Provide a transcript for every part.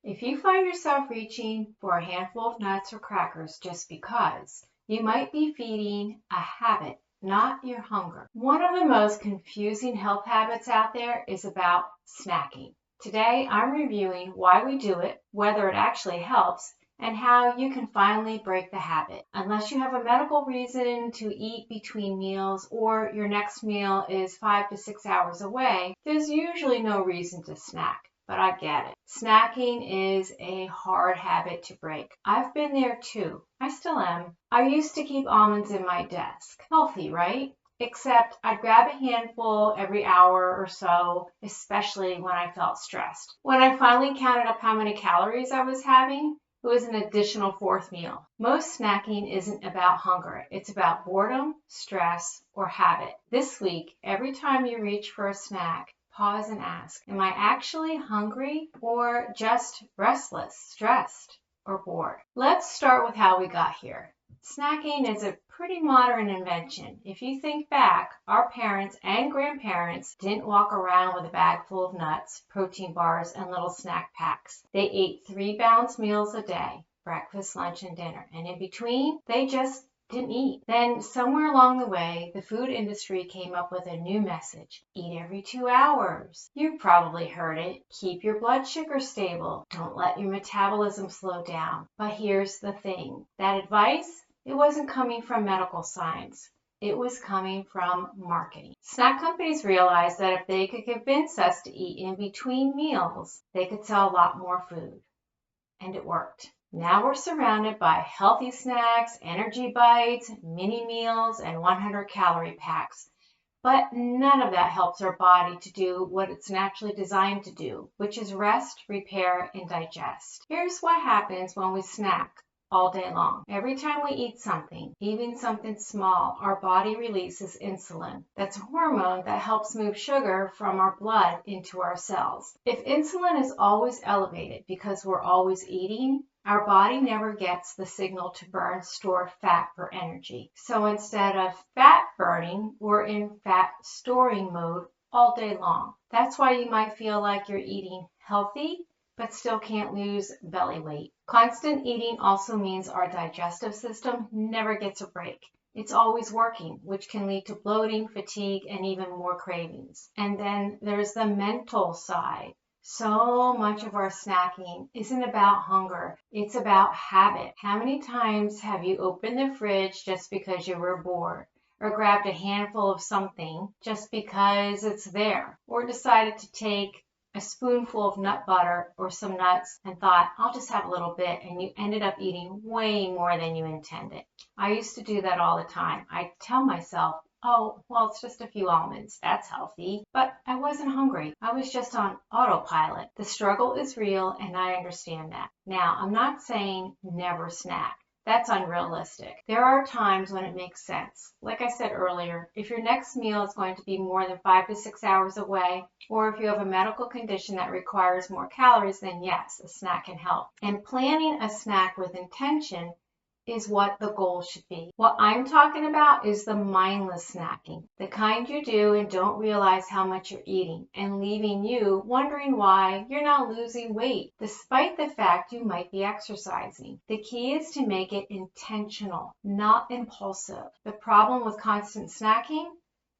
If you find yourself reaching for a handful of nuts or crackers just because, you might be feeding a habit, not your hunger. One of the most confusing health habits out there is about snacking. Today, I'm reviewing why we do it, whether it actually helps, and how you can finally break the habit. Unless you have a medical reason to eat between meals or your next meal is 5 to 6 hours away, there's usually no reason to snack. But I get it. Snacking is a hard habit to break. I've been there too. I still am. I used to keep almonds in my desk. Healthy, right? Except I'd grab a handful every hour or so, especially when I felt stressed. When I finally counted up how many calories I was having, it was an additional fourth meal. Most snacking isn't about hunger. It's about boredom, stress, or habit. This week, every time you reach for a snack, pause and ask, am I actually hungry or just restless, stressed, or bored? Let's start with how we got here. Snacking is a pretty modern invention. If you think back, our parents and grandparents didn't walk around with a bag full of nuts, protein bars, and little snack packs. They ate 3 balanced meals a day, breakfast, lunch, and dinner. And in between, they just didn't eat. Then somewhere along the way, the food industry came up with a new message. Eat every 2 hours. You've probably heard it. Keep your blood sugar stable. Don't let your metabolism slow down. But here's the thing. That advice, it wasn't coming from medical science. It was coming from marketing. Snack companies realized that if they could convince us to eat in between meals, they could sell a lot more food. And it worked. Now we're surrounded by healthy snacks, energy bites, mini meals, and 100-calorie packs. But none of that helps our body to do what it's naturally designed to do, which is rest, repair, and digest. Here's what happens when we snack all day long. Every time we eat something, even something small, our body releases insulin. That's a hormone that helps move sugar from our blood into our cells. If insulin is always elevated because we're always eating, our body never gets the signal to burn stored fat for energy. So instead of fat burning, we're in fat storing mode all day long. That's why you might feel like you're eating healthy, but still can't lose belly weight. Constant eating also means our digestive system never gets a break. It's always working, which can lead to bloating, fatigue, and even more cravings. And then there's the mental side. So much of our snacking isn't about hunger, it's about habit. How many times have you opened the fridge just because you were bored? Or grabbed a handful of something just because it's there? Or decided to take a spoonful of nut butter or some nuts and thought, I'll just have a little bit, and you ended up eating way more than you intended. I used to do that all the time. I'd tell myself, oh, well, it's just a few almonds. That's healthy. But I wasn't hungry. I was just on autopilot. The struggle is real, and I understand that. Now, I'm not saying never snack. That's unrealistic. There are times when it makes sense. Like I said earlier, if your next meal is going to be more than 5 to 6 hours away, or if you have a medical condition that requires more calories, then yes, a snack can help. And planning a snack with intention is what the goal should be. What I'm talking about is the mindless snacking, the kind you do and don't realize how much you're eating, and leaving you wondering why you're not losing weight, despite the fact you might be exercising. The key is to make it intentional, not impulsive. The problem with constant snacking?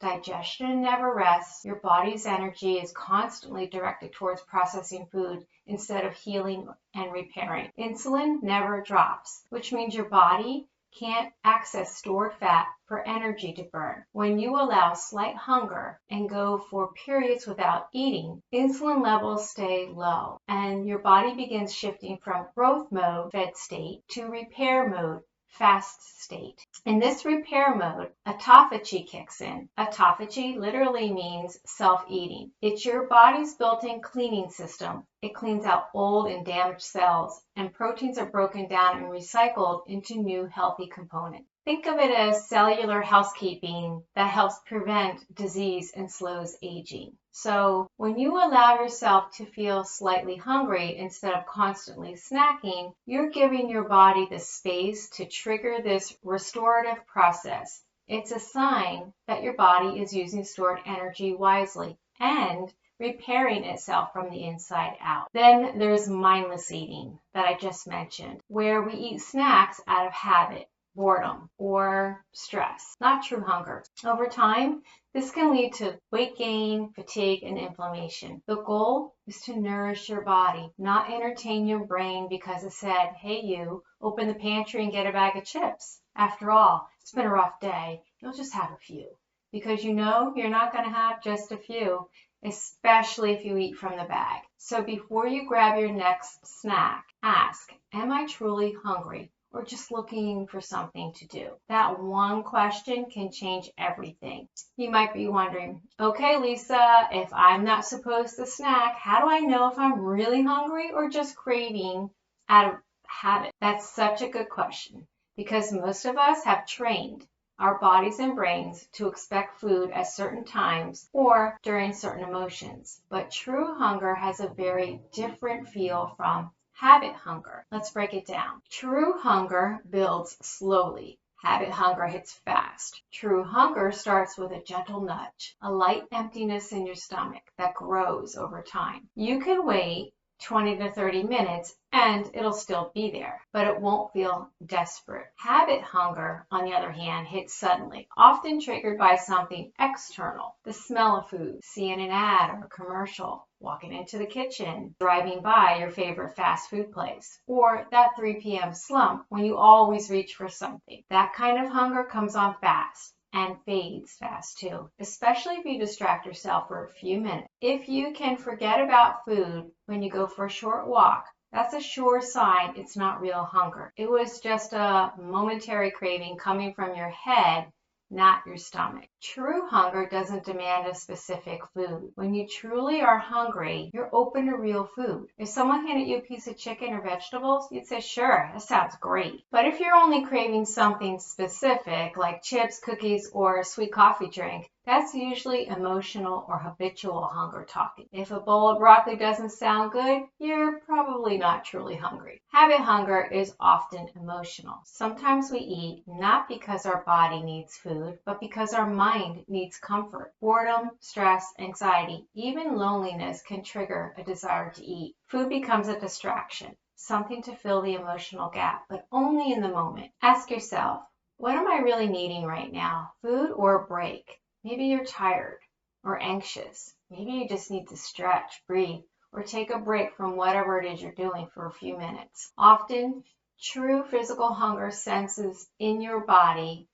Digestion never rests. Your body's energy is constantly directed towards processing food instead of healing and repairing. Insulin never drops, which means your body can't access stored fat for energy to burn. When you allow slight hunger and go for periods without eating, insulin levels stay low, and your body begins shifting from growth mode, fed state, to repair mode, fast state. In this repair mode, autophagy kicks in. Autophagy literally means self-eating. It's your body's built-in cleaning system. It cleans out old and damaged cells, and proteins are broken down and recycled into new healthy components. Think of it as cellular housekeeping that helps prevent disease and slows aging. So when you allow yourself to feel slightly hungry instead of constantly snacking, you're giving your body the space to trigger this restorative process. It's a sign that your body is using stored energy wisely and repairing itself from the inside out. Then there's mindless eating that I just mentioned, where we eat snacks out of habit, boredom, or stress, not true hunger. Over time, this can lead to weight gain, fatigue, and inflammation. The goal is to nourish your body, not entertain your brain because it said, hey you, open the pantry and get a bag of chips. After all, it's been a rough day. You'll just have a few. Because you know you're not going to have just a few, especially if you eat from the bag. So before you grab your next snack, ask, am I truly hungry? Or just looking for something to do? That one question can change everything. You might be wondering, okay, Lisa, if I'm not supposed to snack, how do I know if I'm really hungry or just craving out of habit? That's such a good question because most of us have trained our bodies and brains to expect food at certain times or during certain emotions. But true hunger has a very different feel from habit hunger. Let's break it down. True hunger builds slowly. Habit hunger hits fast. True hunger starts with a gentle nudge, a light emptiness in your stomach that grows over time. You can wait 20 to 30 minutes and it'll still be there, but it won't feel desperate. Habit hunger, on the other hand, hits suddenly, often triggered by something external. The smell of food, seeing an ad or a commercial, walking into the kitchen, driving by your favorite fast food place, or that 3 p.m. slump when you always reach for something. That kind of hunger comes on fast and fades fast too, especially if you distract yourself for a few minutes. If you can forget about food when you go for a short walk, that's a sure sign it's not real hunger. It was just a momentary craving coming from your head, not your stomach. True hunger doesn't demand a specific food. When you truly are hungry, you're open to real food. If someone handed you a piece of chicken or vegetables, you'd say, sure, that sounds great. But if you're only craving something specific, like chips, cookies, or a sweet coffee drink, that's usually emotional or habitual hunger talking. If a bowl of broccoli doesn't sound good, you're probably not truly hungry. Habit hunger is often emotional. Sometimes we eat not because our body needs food, but because our mind needs comfort. Boredom, stress, anxiety, even loneliness can trigger a desire to eat. Food becomes a distraction, something to fill the emotional gap, but only in the moment. Ask yourself, what am I really needing right now? Food or a break? Maybe you're tired or anxious. Maybe you just need to stretch, breathe, or take a break from whatever it is you're doing for a few minutes. Often, true physical hunger senses in your body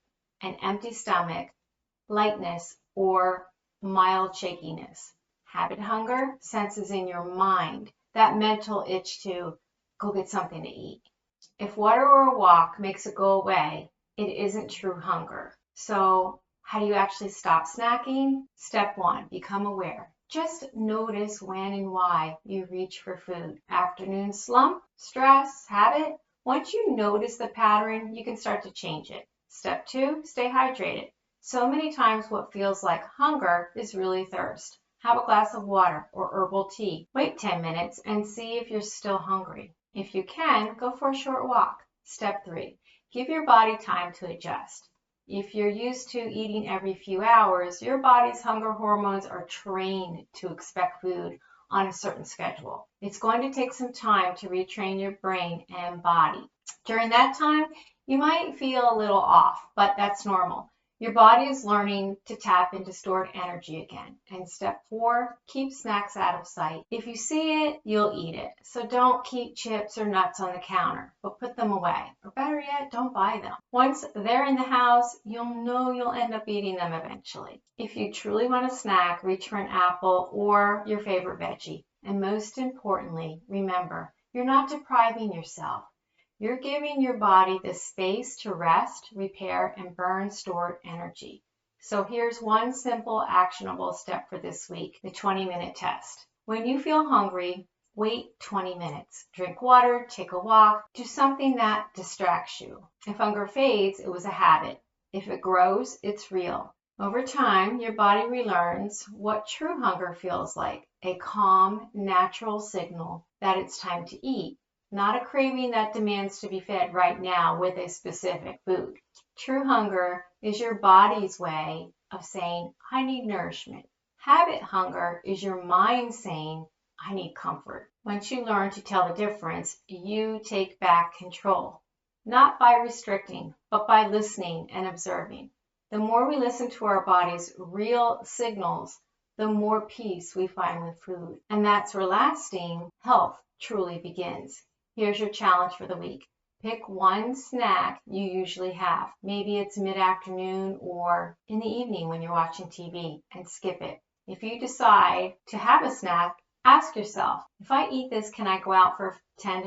an empty stomach, lightness, or mild shakiness. Habit hunger senses in your mind that mental itch to go get something to eat. If water or a walk makes it go away, it isn't true hunger. So, how do you actually stop snacking? Step 1, become aware. Just notice when and why you reach for food. Afternoon slump, stress, habit. Once you notice the pattern, you can start to change it. Step 2, stay hydrated. So many times what feels like hunger is really thirst. Have a glass of water or herbal tea. Wait 10 minutes and see if you're still hungry. If you can, go for a short walk. Step 3, give your body time to adjust. If you're used to eating every few hours, your body's hunger hormones are trained to expect food on a certain schedule. It's going to take some time to retrain your brain and body. During that time, you might feel a little off, but that's normal. Your body is learning to tap into stored energy again. And step 4, keep snacks out of sight. If you see it, you'll eat it. So don't keep chips or nuts on the counter, but put them away. Or better yet, don't buy them. Once they're in the house, you'll know you'll end up eating them eventually. If you truly want a snack, reach for an apple or your favorite veggie. And most importantly, remember, you're not depriving yourself. You're giving your body the space to rest, repair, and burn stored energy. So here's one simple, actionable step for this week, the 20-minute test. When you feel hungry, wait 20 minutes. Drink water, take a walk, do something that distracts you. If hunger fades, it was a habit. If it grows, it's real. Over time, your body relearns what true hunger feels like, a calm, natural signal that it's time to eat. Not a craving that demands to be fed right now with a specific food. True hunger is your body's way of saying, I need nourishment. Habit hunger is your mind saying, I need comfort. Once you learn to tell the difference, you take back control, not by restricting, but by listening and observing. The more we listen to our body's real signals, the more peace we find with food. And that's where lasting health truly begins. Here's your challenge for the week. Pick one snack you usually have. Maybe it's mid-afternoon or in the evening when you're watching TV, and skip it. If you decide to have a snack, ask yourself, if I eat this, can I go out for 10